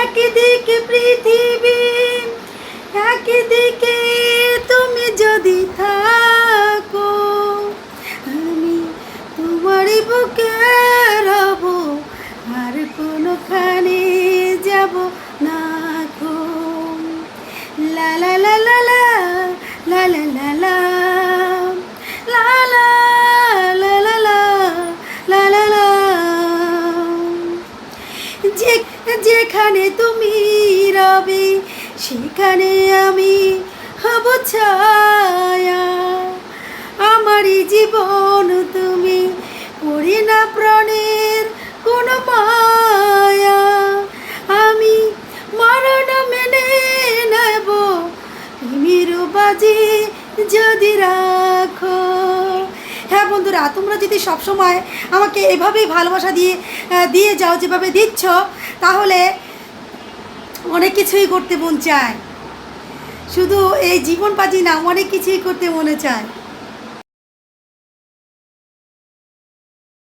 একদিকে পৃথিবী, একদিকে তুমি যদি থাকো, আমি তোমারই বুকে রব, আর কোনোখানে যাব না গো। লা লা লা লা লা লা লা লা লা লা লা লা লা লা লা লা। যেখানে তুমি রবে সেখানে আমি হব ছায়া, আমারই জীবন তুমি, করি না প্রাণের কোনো মায়া, আমি মরণ মেনে নেব প্রেমের বাজি যদি রাখো। হ্যাঁ বন্ধুরা, তোমরা যদি সবসময় আমাকে এভাবেই ভালোবাসা দিয়ে যাও যেভাবে দিচ্ছ, তাহলে অনেক কিছুই করতে মন চায়। শুধু এই জীবন বাজি না, অনেক কিছুই করতে মনে চায়।